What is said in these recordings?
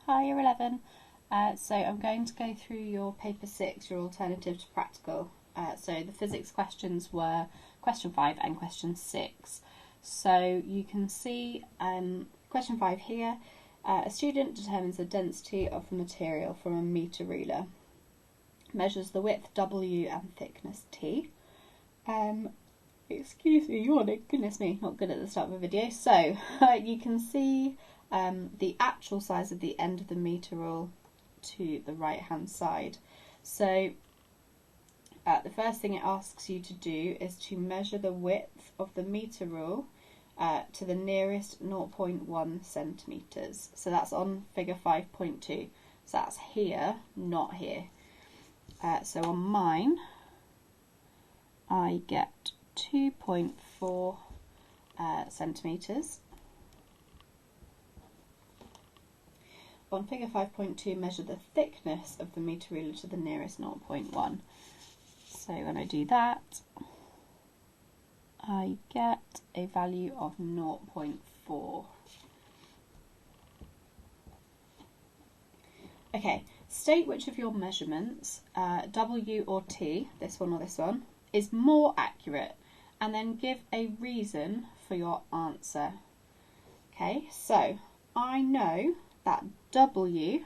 Hi, Year 11. So I'm going to go through your paper 6, your alternative to practical. So the physics questions were question 5 and question 6. So you can see question 5 here. A student determines the density of the material from a meter ruler. Measures the width W and thickness T. Excuse me, yawning. Goodness me, not good at the start of a video. So you can see the actual size of the end of the meter rule to the right hand side. So the first thing it asks you to do is to measure the width of the meter rule to the nearest 0.1 centimetres. So that's on figure 5.2. So that's here, not here. So on mine, I get 2.4 centimetres. On figure 5.2, measure the thickness of the meter ruler to the nearest 0.1. So when I do that, I get a value of 0.4. Okay, state which of your measurements, W or T, this one or this one, is more accurate, and then give a reason for your answer. Okay, so I know that W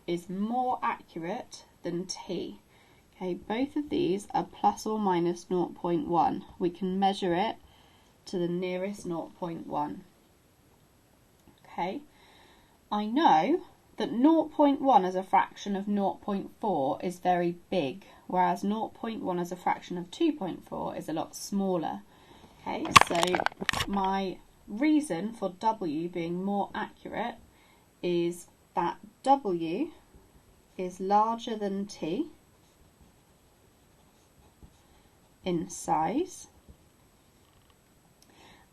is more accurate than T. Okay, both of these are plus or minus 0.1. We can measure it to the nearest 0.1. Okay, I know that 0.1 as a fraction of 0.4 is very big, whereas 0.1 as a fraction of 2.4 is a lot smaller. Okay, so my reason for W being more accurate is that W is larger than T in size,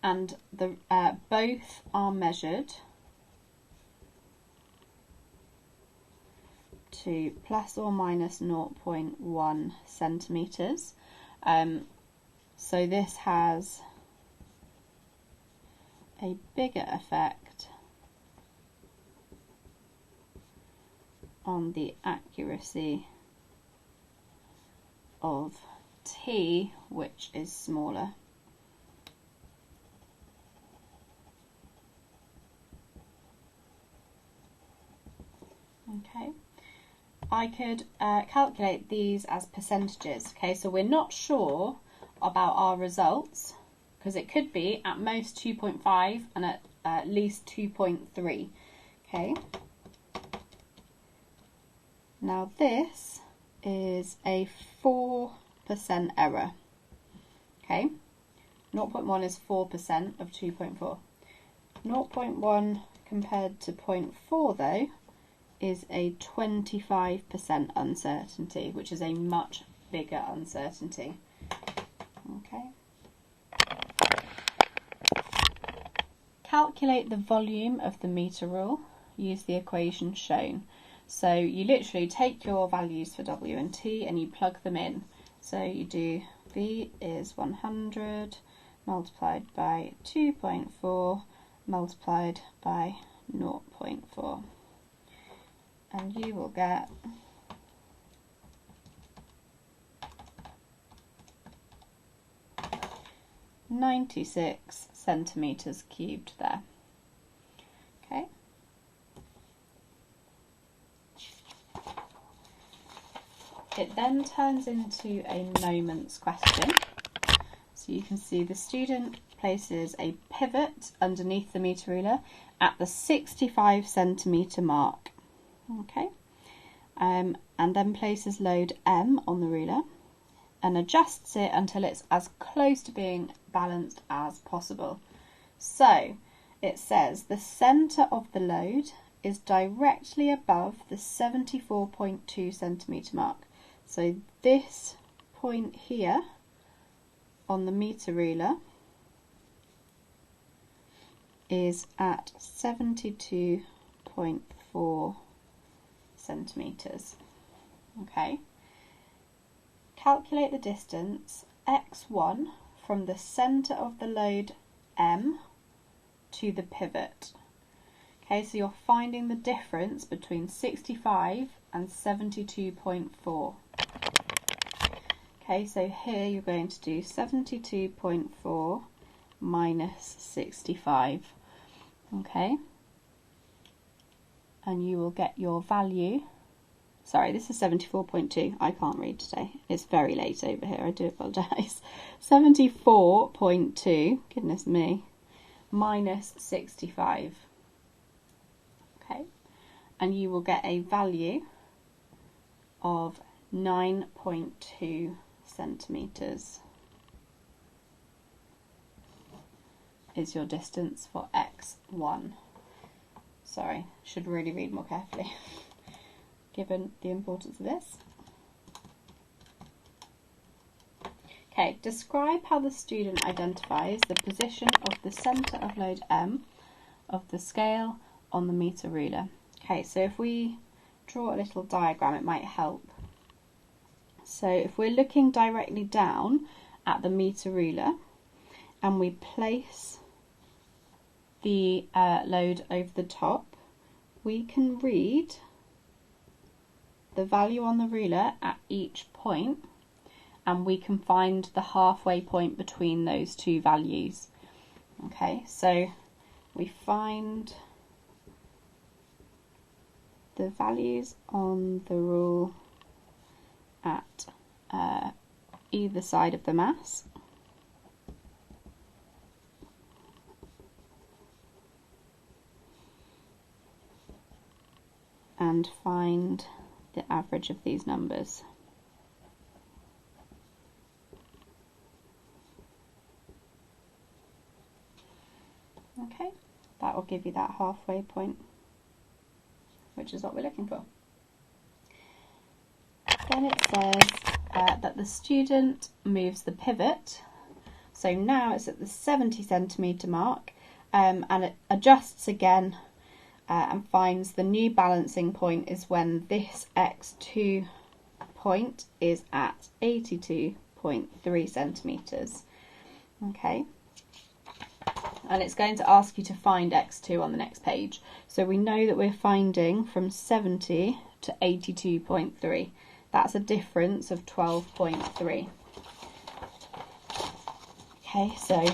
and both are measured to plus or minus 0.1 centimetres. So this has a bigger effect on the accuracy of T, which is smaller. Okay, I could calculate these as percentages. Okay, so we're not sure about our results because it could be at most 2.5 and at least 2.3. Okay. Now this is a 4% error. Okay, 0.1 is 4% of 2.4. 0.1 compared to 0.4 though is a 25% uncertainty, which is a much bigger uncertainty. Okay. Calculate the volume of the meter rule. Use the equation shown. So you literally take your values for W and T and you plug them in. So you do V is 100 multiplied by 2.4 multiplied by 0.4. And you will get 96 centimetres cubed there. Okay. It then turns into a moments question. So you can see the student places a pivot underneath the meter ruler at the 65 centimetre mark. Okay, and then places load M on the ruler and adjusts it until it's as close to being balanced as possible. So it says the centre of the load is directly above the 74.2 centimetre mark. So this point here on the meter ruler is at 72.4 centimetres. Okay. Calculate the distance x1 from the centre of the load M to the pivot. Okay, so you're finding the difference between 65 and 72.4. Okay, so here you're going to do 72.4 minus 65. Okay, and you will get your value. Sorry, this is 74.2. I can't read today. It's very late over here. I do apologise. 74.2, goodness me, minus 65. Okay, and you will get a value of 9.2 centimetres is your distance for x1. Sorry, should really read more carefully given the importance of this. Okay, describe how the student identifies the position of the centre of load M of the scale on the metre ruler. Okay, so if we draw a little diagram, it might help. So if we're looking directly down at the metre ruler and we place the load over the top, we can read the value on the ruler at each point, and we can find the halfway point between those two values. Okay, so we find the values on the rule at either side of the mass. And find the average of these numbers. Okay, that will give you that halfway point, which is what we're looking for. Then it says that the student moves the pivot. So now it's at the 70 centimetre mark, and it adjusts again and finds the new balancing point is when this x2 point is at 82.3 centimetres. Okay, and it's going to ask you to find x2 on the next page. So we know that we're finding from 70 to 82.3. That's a difference of 12.3. Okay, so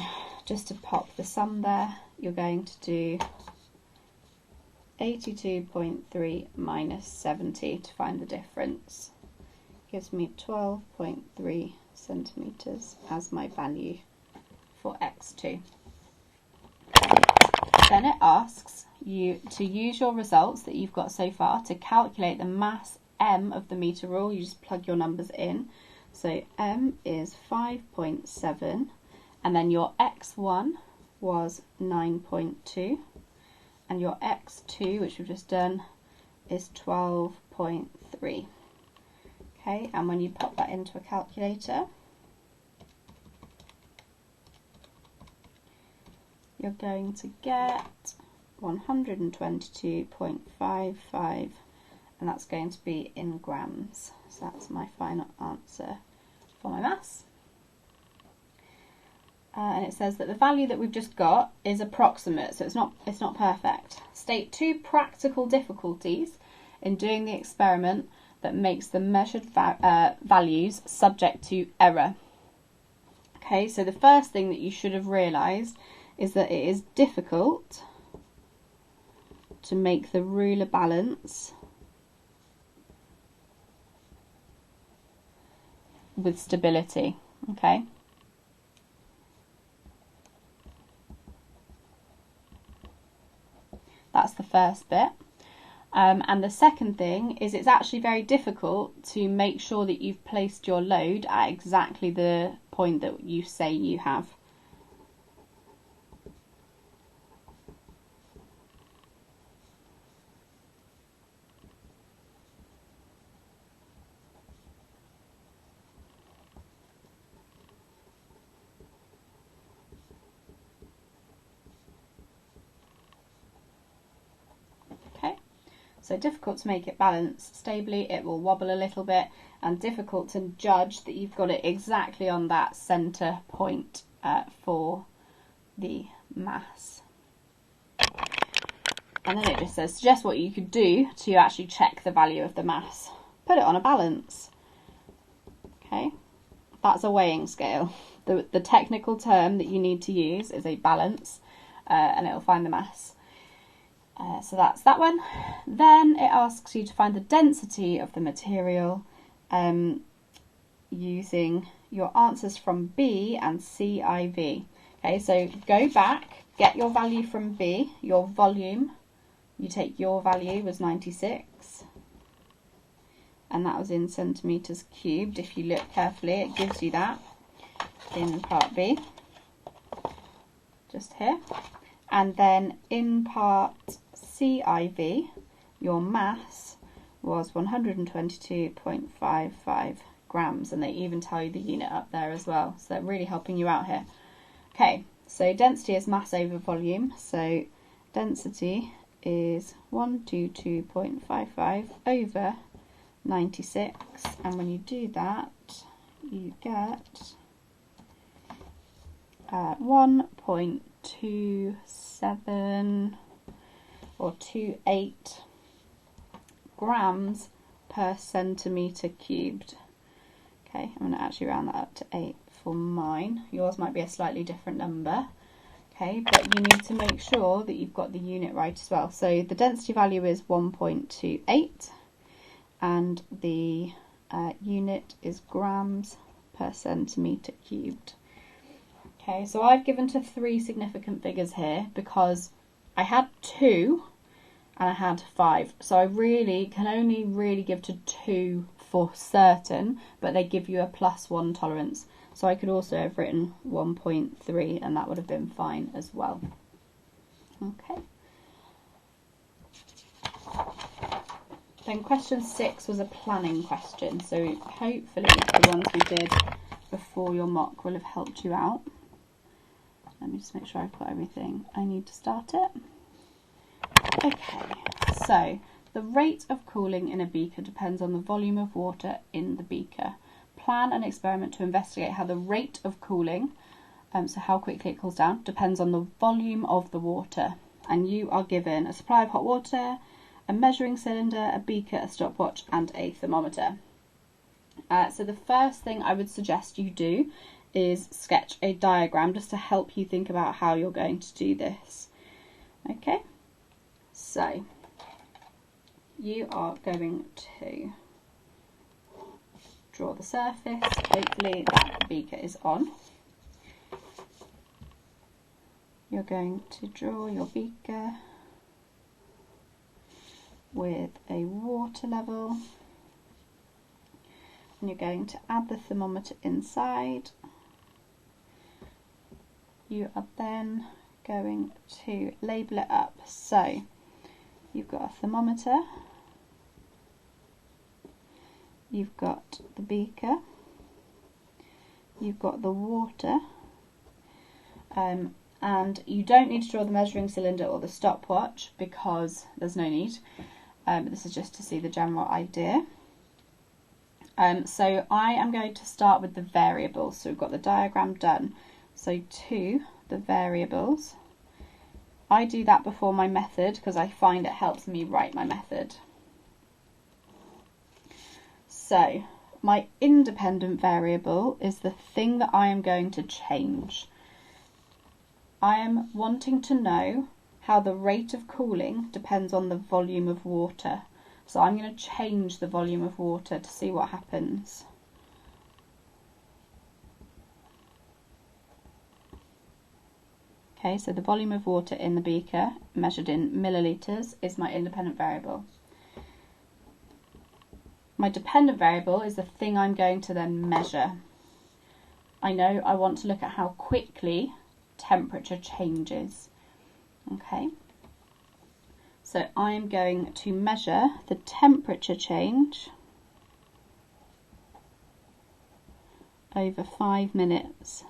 just to pop the sum there, you're going to do 82.3 minus 70 to find the difference. Gives me 12.3 centimetres as my value for x2. Then it asks you to use your results that you've got so far to calculate the mass M of the metre rule. You just plug your numbers in. So M is 5.7, and then your x1 was 9.2. And your x2, which we've just done, is 12.3. Okay, and when you pop that into a calculator, you're going to get 122.55, and that's going to be in grams. So that's my final answer for my maths. And it says that the value that we've just got is approximate, so it's not perfect. State 2 practical difficulties in doing the experiment that makes the measured values subject to error. Okay, so the first thing that you should have realised is that it is difficult to make the ruler balance with stability. Okay. That's the first bit. And the second thing is it's actually very difficult to make sure that you've placed your load at exactly the point that you say you have. So difficult to make it balance stably, it will wobble a little bit, and difficult to judge that you've got it exactly on that centre point for the mass. And then it just says, suggest what you could do to actually check the value of the mass. Put it on a balance. Okay, that's a weighing scale. The technical term that you need to use is a balance, and it'll find the mass. So that's that one. Then it asks you to find the density of the material using your answers from B and CIV. Okay, so go back, get your value from B, your volume. You take your value was 96, and that was in centimetres cubed. If you look carefully, it gives you that in part B, just here. And then in part CIV, your mass was 122.55 grams, and they even tell you the unit up there as well, so they're really helping you out here. Okay, so density is mass over volume, so density is 122.55 over 96, and when you do that you get 1.27 or 28 grams per centimetre cubed. Okay, I'm going to actually round that up to 8 for mine. Yours might be a slightly different number. Okay, but you need to make sure that you've got the unit right as well. So the density value is 1.28 and the unit is grams per centimetre cubed. Okay, so I've given to 3 significant figures here because I had 2 and I had 5. So I can only really give to 2 for certain, but they give you a +1 tolerance. So I could also have written 1.3 and that would have been fine as well. Okay. Then question 6 was a planning question. So hopefully the ones we did before your mock will have helped you out. Let me just make sure I've got everything I need to start it. Okay, so the rate of cooling in a beaker depends on the volume of water in the beaker. Plan an experiment to investigate how the rate of cooling, so how quickly it cools down, depends on the volume of the water. And you are given a supply of hot water, a measuring cylinder, a beaker, a stopwatch and a thermometer. So the first thing I would suggest you do is sketch a diagram just to help you think about how you're going to do this. Okay, so you are going to draw the surface, hopefully that beaker is on. You're going to draw your beaker with a water level, and you're going to add the thermometer inside. You are then going to label it up. So you've got a thermometer, you've got the beaker, you've got the water, and you don't need to draw the measuring cylinder or the stopwatch because there's no need. This is just to see the general idea. So I am going to start with the variables. So we've got the diagram done. So to the variables, I do that before my method because I find it helps me write my method. So my independent variable is the thing that I am going to change. I am wanting to know how the rate of cooling depends on the volume of water. So I'm going to change the volume of water to see what happens. Okay, so the volume of water in the beaker, measured in millilitres, is my independent variable. My dependent variable is the thing I'm going to then measure. I know I want to look at how quickly temperature changes. Okay, so I'm going to measure the temperature change over 5 minutes.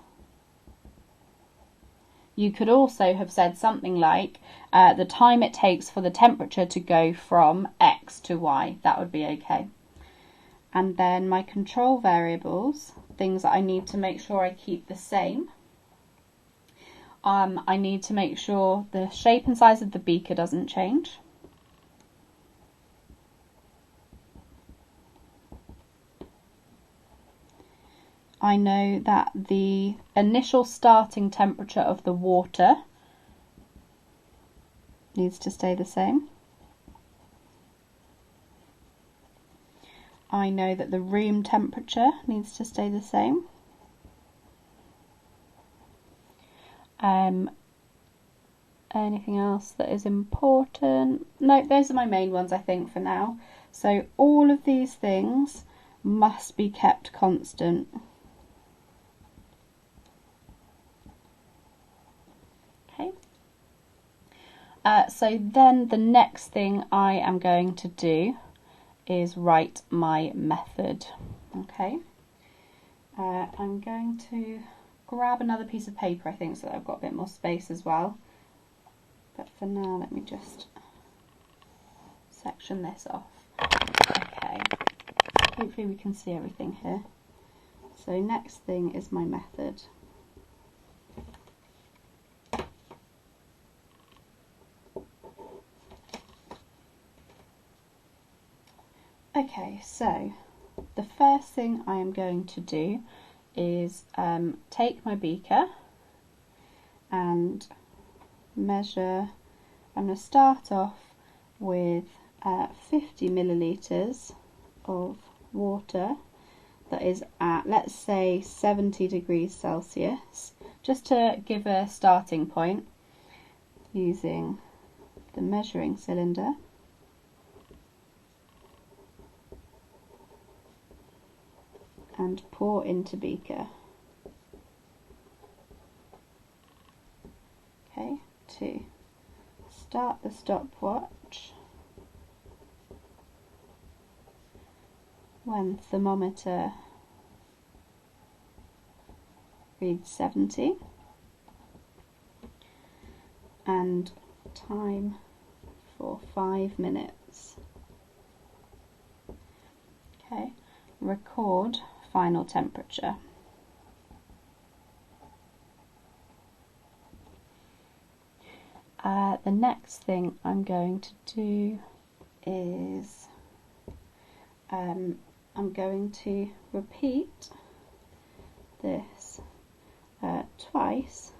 You could also have said something like the time it takes for the temperature to go from X to Y. That would be okay. And then my control variables, things that I need to make sure I keep the same, I need to make sure the shape and size of the beaker doesn't change. I know that the initial starting temperature of the water needs to stay the same. I know that the room temperature needs to stay the same. Anything else that is important? No, those are my main ones, I think, for now. So all of these things must be kept constant. Okay. So then the next thing I am going to do is write my method. Okay. I'm going to grab another piece of paper, I think, so that I've got a bit more space as well. But for now, let me just section this off. Okay, hopefully we can see everything here. So next thing is my method. Okay, so the first thing I am going to do is take my beaker and measure. I'm going to start off with 50 millilitres of water that is at, let's say, 70 degrees Celsius, just to give a starting point, using the measuring cylinder. And pour into beaker. Okay, 2. Start the stopwatch when thermometer reads 70 and time for 5 minutes. Okay, record final temperature. The next thing I'm going to do is I'm going to repeat this twice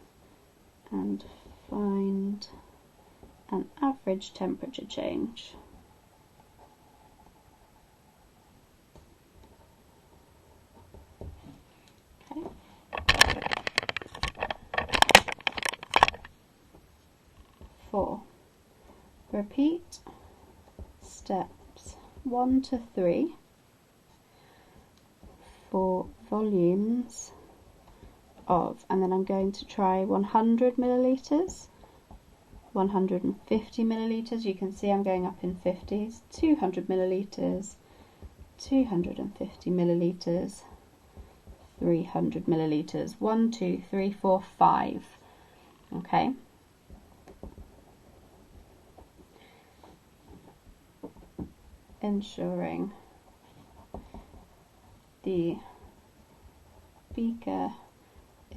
and find an average temperature change. Okay. 4. Repeat steps 1 to 3 for volumes of, and then I'm going to try 100 millilitres, 150 millilitres, you can see I'm going up in 50s, 200 millilitres, 250 millilitres, 300 millilitres, 1, 2, 3, 4, 5. Okay. Ensuring the beaker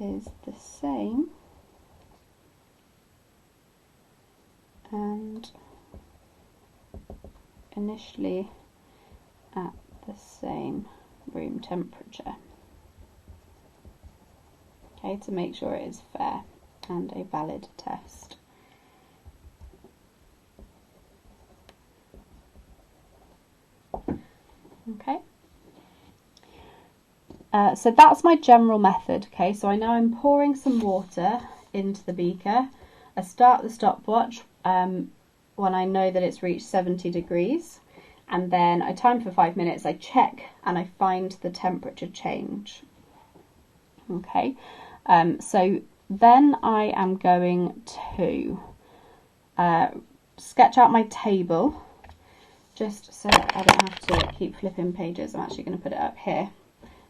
is the same and initially at the same room temperature. Okay, to make sure it is fair and a valid test. Okay, so that's my general method. Okay, so I know I'm pouring some water into the beaker. I start the stopwatch when I know that it's reached 70 degrees, and then I time for 5 minutes, I check and I find the temperature change. Okay, so then I am going to sketch out my table, just so that I don't have to keep flipping pages. I'm actually going to put it up here.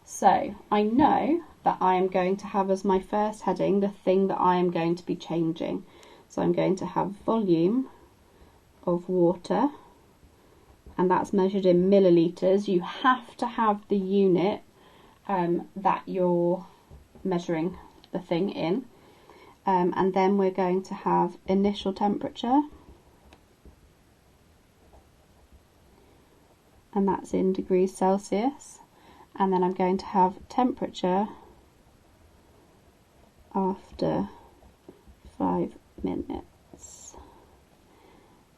So I know that I am going to have as my first heading the thing that I am going to be changing. So I'm going to have volume of water, and that's measured in millilitres. You have to have the unit that you're measuring the thing in. and then we're going to have initial temperature, and that's in degrees Celsius, and then I'm going to have temperature after 5 minutes,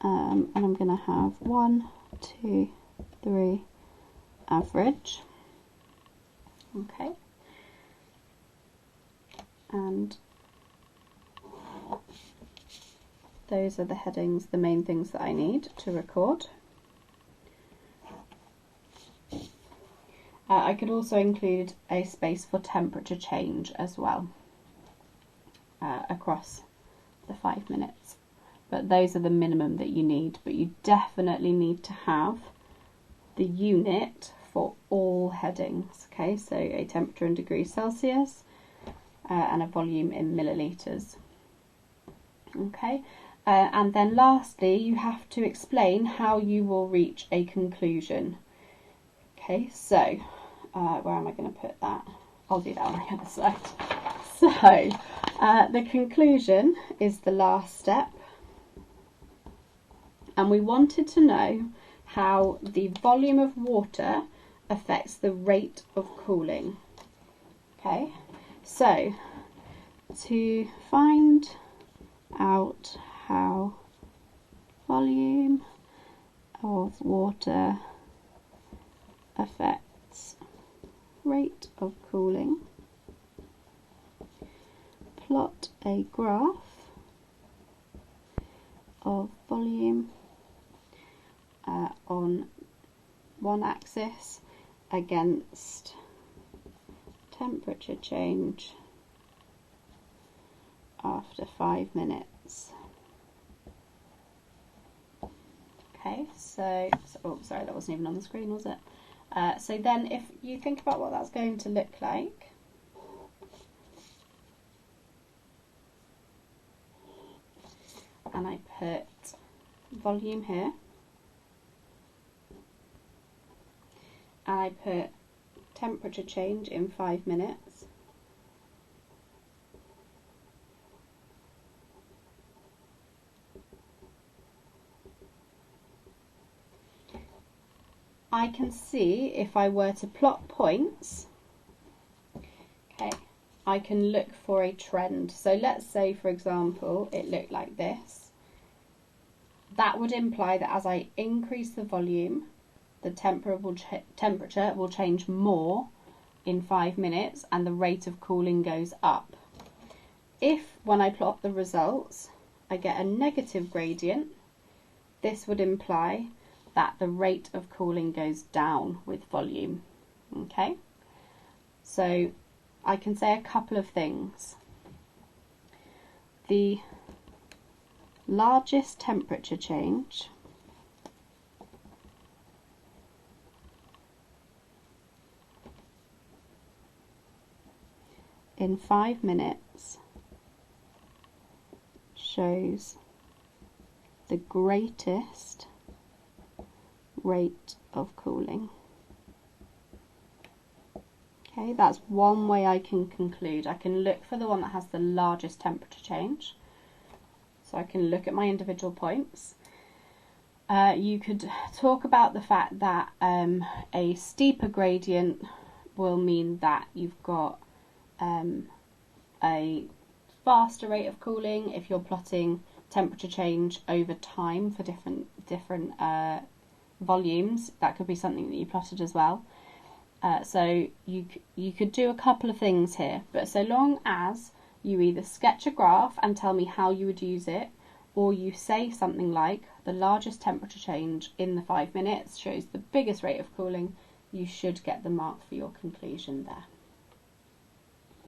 and I'm going to have 1, 2, 3 average. Okay, and those are the headings, the main things that I need to record. I could also include a space for temperature change as well across the 5 minutes, but those are the minimum that you need. But you definitely need to have the unit for all headings. Okay, so a temperature in degrees Celsius and a volume in millilitres. Okay, and then lastly you have to explain how you will reach a conclusion. Okay, so where am I going to put that? I'll do that on the other side. So the conclusion is the last step, and we wanted to know how the volume of water affects the rate of cooling. Okay, so to find out how volume of water affects rate of cooling, plot a graph of volume on one axis against temperature change after 5 minutes. Okay, so oh, sorry, that wasn't even on the screen, was it? So then if you think about what that's going to look like, and I put volume here, and I put temperature change in 5 minutes, I can see if I were to plot points, okay, I can look for a trend. So let's say, for example, it looked like this. That would imply that as I increase the volume, the temperature will change more in 5 minutes and the rate of cooling goes up. If, when I plot the results, I get a negative gradient, this would imply that the rate of cooling goes down with volume. Okay, so I can say a couple of things. The largest temperature change in 5 minutes shows the greatest rate of cooling. Okay, that's one way I can conclude. I can look for the one that has the largest temperature change. So I can look at my individual points. You could talk about the fact that a steeper gradient will mean that you've got a faster rate of cooling if you're plotting temperature change over time for different volumes. That could be something that you plotted as well. So you could do a couple of things here, but so long as you either sketch a graph and tell me how you would use it, or you say something like the largest temperature change in the 5 minutes shows the biggest rate of cooling, you should get the mark for your conclusion there.